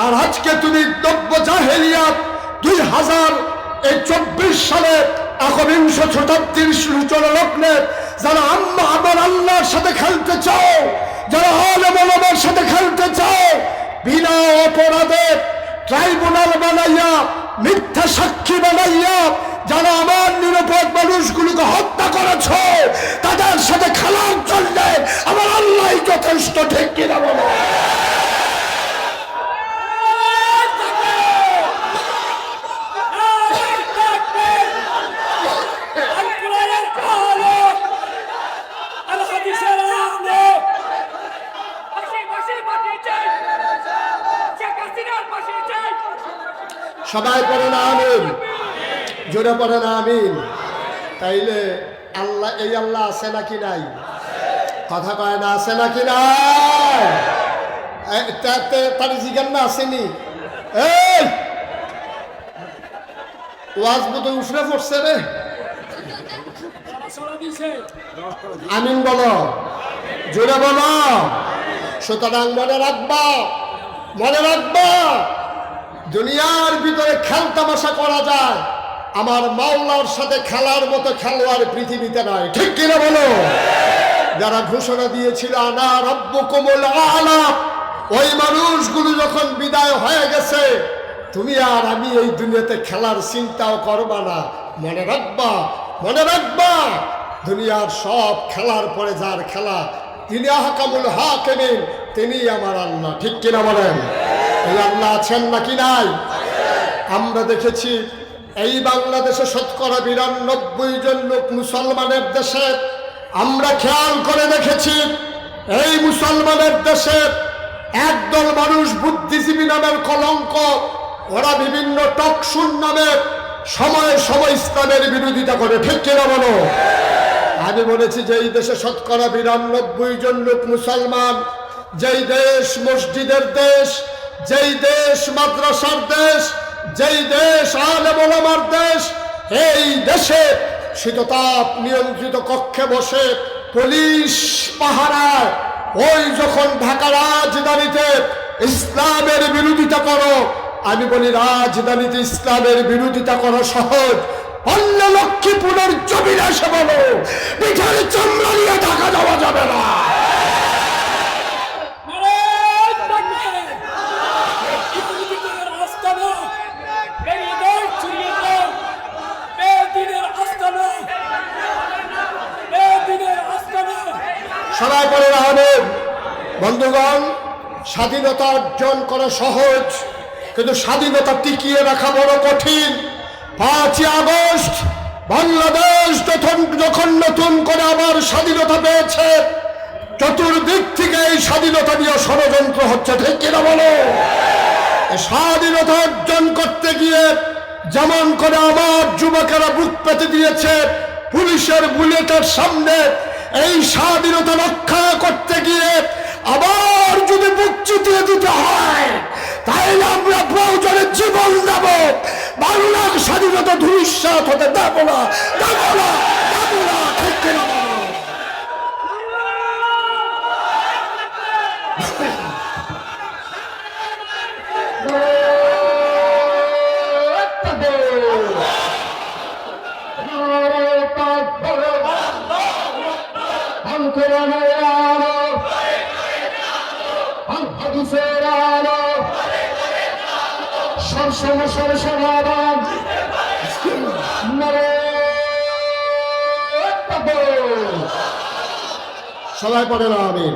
আর আজকে তুমি নব্য জাহেলিয়াত 2024 সালে একবিংশ শতাব্দীর সূচন লগ্নে যারা আমার আল্লাহর সাথে খেলতে চাও, যারা আলেম ওলামার সাথে খেলতে চাও, বিনা অপরাধে ট্রাইব্যুনাল বানাইয়া মিথ্যা সাক্ষী বানাইয়া যারা আমার নিরাপদ মানুষগুলোকে হত্যা করেছ, তাদের সাথে খেলার জন্য আমার আল্লাহ যথেষ্ট। ঠিক কিনা বলো? সবাই পড়ে না আমিন, জোরে পড়ে না আমিন। তাইলে আল্লাহ, এই আল্লাহ আছে নাকি নাই? কথা কয় না, আছে নাকি নাই? তার জিজ্ঞান না আসেনি? এই ওয়াজ বোধ উঠে পড়ছে রে, আমিন বলো, জোরে বলো। সুতরাং মনে রাখবা, মনে রাখবা, দুনিয়ার ভিতরে খেল তামাশা করা যায়, আমার মাওলার সাথে খেলার মতো খেলোয়াড় পৃথিবীতে নাই। ঠিক কিনা বলো? যারা ঘোষণা দিয়েছিল আনা রাব্বুকুমুল আ'লা, ওই মানুষগুলো যখন বিদায় হয়ে গেছে, তুমি আর আমি এই দুনিয়াতে খেলার চিন্তাও করবা না। মনে রাখবা, মনে রাখবা, দুনিয়ার সব খেলার পরে যার খেলা, তিনি আহকামুল হাকিমিন, তিনি আমার আল্লাহ। ঠিক কিনা বলেন? এই আল্লাহ আছেন নাকি নাই? আমরা দেখেছি এই বাংলাদেশে 92% জন লোক মুসলমানের দেশে। আমরা খেয়াল করে দেখেছি এই মুসলমানের দেশে একদল মানুষ বুদ্ধিজীবী নামের কলঙ্ক, ওরা বিভিন্ন টকশুন নামে সময়ে সময় ইসলামের বিরোধিতা করে। ঠিক কিনা বলো? আমি বলেছি যে এই দেশে 92% জন লোক মুসলমান, যেই দেশ মসজিদের দেশ, যেই দেশ মাদ্রাসার দেশ, যেই দেশ আলেম ওলামার দেশ, এই দেশে শীততাপ নিয়ন্ত্রিত কক্ষে বসে পুলিশ পাহারায়, ওই যখন ঢাকা রাজধানীতে ইসলামের বিরোধিতা করো, আমি বলি রাজধানীতে ইসলামের বিরোধিতা করা সহজ, অন্য লক্ষ্মীপুরের জমিনে এসে বলো পিঠের চামড়া নিয়ে ঢাকা যাওয়া যাবে না। সবাই বলে রাখবেন বন্ধুগণ, স্বাধীনতা অর্জন করা সহজ, কিন্তু স্বাধীনতা টিকিয়ে রাখা বড় কঠিন। 5ই আগস্ট বাংলাদেশ যখন নতুন করে আবার স্বাধীনতা পেয়েছে, চতুর্দিক থেকে এই স্বাধীনতা নিয়ে ষড়যন্ত্র হচ্ছে। ঠিক কিনা বলো? স্বাধীনতা অর্জন করতে গিয়ে যেমন করে আমার যুবকেরা বুক পেতে দিয়েছে পুলিশের বুলেটের সামনে, এই স্বাধীনতা রক্ষা করতে গিয়ে আবার যদি বুক চিতিয়ে দিতে হয়, তাহলে আমরা প্রয়োজনে জীবন দেব, বাংলার স্বাধীনতা ধূলিসাৎ হতে দেব না, দেব না, দেব না। ঠিক কিনা? সবাই পড়ে না আমিন।